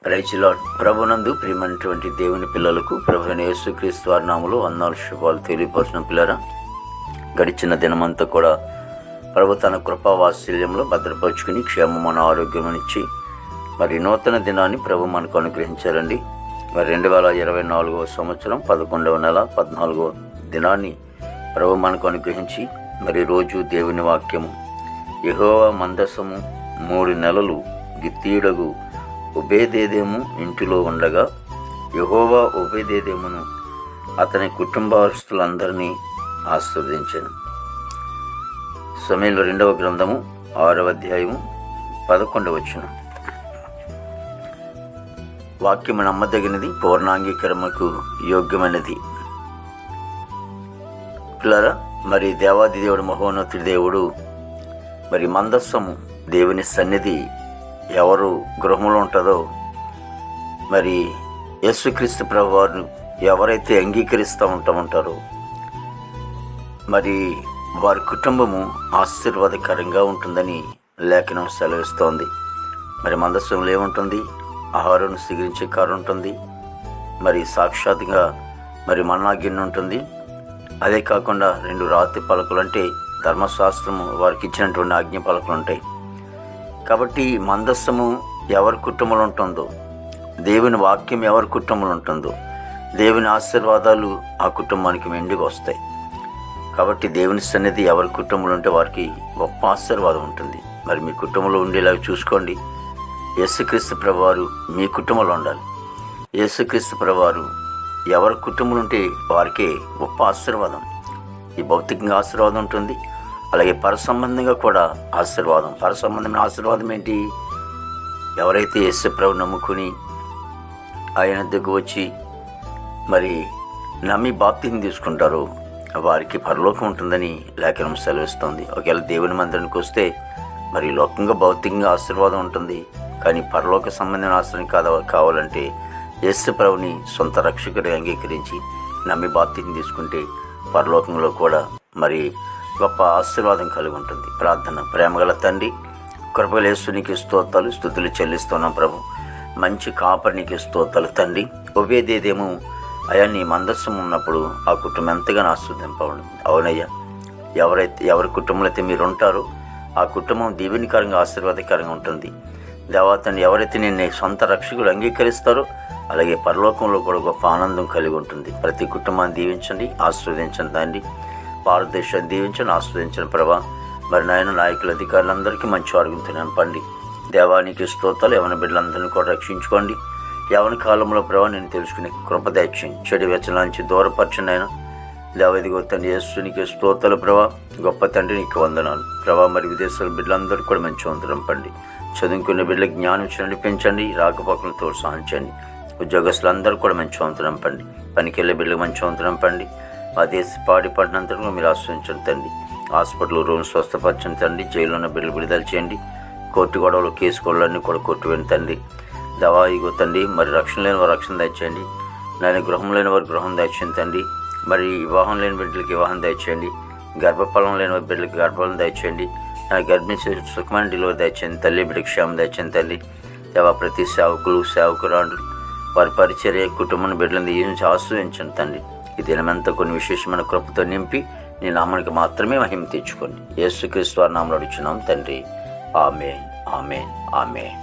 Praise lord. ప్రభునందు ప్రియమైనటువంటి దేవుని పిల్లలకు ప్రభువైన యేసుక్రీస్తు వారి నామములో వందనాలు శుభాలు తెలియపరచిన పిల్లరా, గడిచిన దినమంతా కూడా ప్రభు తన కృపా వాత్సల్యంలో భద్రపరుచుకుని క్షేమమైన ఆరోగ్యమనిచ్చి మరి నూతన దినాన్ని ప్రభు మనకు అనుగ్రహించారండి. మరి 2024వ సంవత్సరం 11వ నెల 14వ దినాన్ని ప్రభు మనకు అనుగ్రహించి మరి రోజు దేవుని వాక్యము యెహోవా మందసము 3 నెలలు గిత్తీయుడగు ఒబేదేదోము ఇంటిలో ఉండగా యెహోవా ఒబేదేదోమును అతని కుటుంబస్తులందరినీ ఆశీర్వదించెను. సమూయేలు 2వ గ్రంథము 6వ అధ్యాయము 11వ వచనం. వాక్యము నమ్మదగినది, పూర్ణాంగీకరణకు యోగ్యమైనది. పిల్లరా, మరి దేవాది దేవుడు మహోన్నతుడి దేవుడు మరి మందస్సము దేవుని సన్నిధి ఎవరు గృహంలో ఉంటుందో మరి యేసుక్రీస్తు ప్రభువారు ఎవరైతే అంగీకరిస్తూ ఉంటారో మరి వారి కుటుంబము ఆశీర్వాదకరంగా ఉంటుందని లేఖనం సెలవిస్తోంది. మరి మందస్సంలో ఏముంటుంది? ఆహారం స్వీకరించే కారు ఉంటుంది, మరి సాక్షాత్గా మరి మన్నా గిన్నె ఉంటుంది. అదే కాకుండా 2 రాతి పలకలు, అంటే ధర్మశాస్త్రము వారికి ఇచ్చినటువంటి ఆజ్ఞ పలకలు ఉంటాయి. కాబట్టి మందస్సము ఎవరి కుటుంబంలో ఉంటుందో, దేవుని వాక్యం ఎవరి కుటుంబంలో ఉంటుందో దేవుని ఆశీర్వాదాలు ఆ కుటుంబానికి మెండుగా వస్తాయి. కాబట్టి దేవుని సన్నిధి ఎవరి కుటుంబంలో ఉంటే వారికి గొప్ప ఆశీర్వాదం ఉంటుంది. మరి మీ కుటుంబంలో ఉండేలాగా చూసుకోండి. యేసుక్రీస్తు ప్రభువారు మీ కుటుంబంలో ఉండాలి. యేసుక్రీస్తు ప్రభువారు ఎవరి కుటుంబంలో ఉంటే వారికే గొప్ప ఆశీర్వాదం. ఈ భౌతికంగా ఆశీర్వాదం ఉంటుంది, అలాగే పరసంబంధంగా కూడా ఆశీర్వాదం. పరసంబంధమైన ఆశీర్వాదం ఏంటి? ఎవరైతే యేసు ప్రభువు నమ్ముకుని ఆయన దగ్గరకు వచ్చి మరి నమ్మి బాప్తిసం తీసుకుంటారో వారికి పరలోకం ఉంటుందని లేఖనం సెలవిస్తుంది. ఒకవేళ దేవుని మందిరానికి వస్తే మరి లోకంగా భౌతికంగా ఆశీర్వాదం ఉంటుంది, కానీ పరలోక సంబంధమైన ఆశ్రయం కావాలంటే యేసు ప్రభుని సొంత రక్షకుడిగా అంగీకరించి నమ్మి బాప్తిసం తీసుకుంటే పరలోకంలో కూడా మరి గొప్ప ఆశీర్వాదం కలిగి ఉంటుంది. ప్రార్థన. ప్రేమగల తండ్రి, కృపగల యేసు నీకు స్తోత్రాలు, స్తుతులు చెల్లిస్తున్నాం ప్రభు. మంచి కాపరి నీకు స్తోత్రాలు తండ్రి. ఒబేదేదోము అయ్యా నీ మందస్సం ఉన్నప్పుడు ఆ కుటుంబం ఎంతగానో ఆశీర్వదింపబడింది. అవునయ్యా, ఎవరి కుటుంబంలో అయితే మీరు ఉంటారో ఆ కుటుంబం దీవెనకరంగా ఆశీర్వాదకరంగా ఉంటుంది. దేవతండి, ఎవరైతే నేను సొంత రక్షకులు అంగీకరిస్తారో అలాగే పరలోకంలో కూడా గొప్ప ఆనందం కలిగి ఉంటుంది. ప్రతి కుటుంబాన్ని దీవించండి, ఆశీర్వదించండి తండ్రి. భారతదేశాన్ని దీవించండి, ఆస్వాదించండి ప్రభా. మరి నాయన నాయకుల అధికారులందరికీ మంచి ఆరోగ్యంతో నింపండి. దేవానికి స్తోత్రాలు. యవన బిడ్డలందరినీ కూడా రక్షించుకోండి. యవన కాలంలో ప్రభా నేను తెలుసుకునే కృప దయచేయండి. చెడు వ్యసనాల నుంచి దూరపరచండి ఆయన. దేవదిగో తండ్రి యేసునికి స్తోత్రాలు ప్రభా. గొప్ప తండ్రి నీకు వందనాలు ప్రభా. మరి విదేశాల బిడ్డలందరికీ కూడా మంచి వంతు నింపండి. చదువుకునే బిడ్డలకు జ్ఞానం నడిపించండి, రాకపోకలతో సహాయించండి. ఉద్యోగస్తులందరూ కూడా మంచి వంతు నింపండి. పనికి వెళ్ళే బిడ్డలకు మంచి వంతు నింపండి. మా దేశ పాడి పడినంతలో మీరు ఆశ్రయించండి తండ్రి. హాస్పిటల్ రూమ్ స్వస్థపరచండి తండ్రి. జైల్లో ఉన్న బిడ్డలు విడుదల చేయండి. కోర్టు గొడవలు, కేసు గొడవలన్నీ కూడా కొట్టువేయండి తండ్రి. దవాయిగో తండ్రి. మరి రక్షణ లేని వారు రక్షణ దయచేయండి. నేను గృహం లేని వారు గృహం దయచేయండి తండ్రి. మరి వివాహం లేని బిడ్డలకి వివాహం దయచేయండి. గర్భఫలం లేని వారి బిడ్డలకి గర్భఫలం దయచేయండి. గర్భిణీ సుఖమైన డెలివరీ దయచేయండి. తల్లి బిడ్డకి క్షేమం దయచేయండి తండ్రి. దేవా ప్రతి సేవకులు సేవకురాండ్రు వారి పరిచర్య కుటుంబం బిడ్డలను దీవించి ఆశ్రయించండి తండ్రి. ఈ దినమంతా కొన్ని విశేషమైన కృపతో నింపి నీ నామానికి మాత్రమే మహిమ తెచ్చుకోండి. యేసుక్రీస్తు వారి నామములో అడుగుచున్నాం తండ్రి. ఆమేన్, ఆమేన్, ఆమేన్.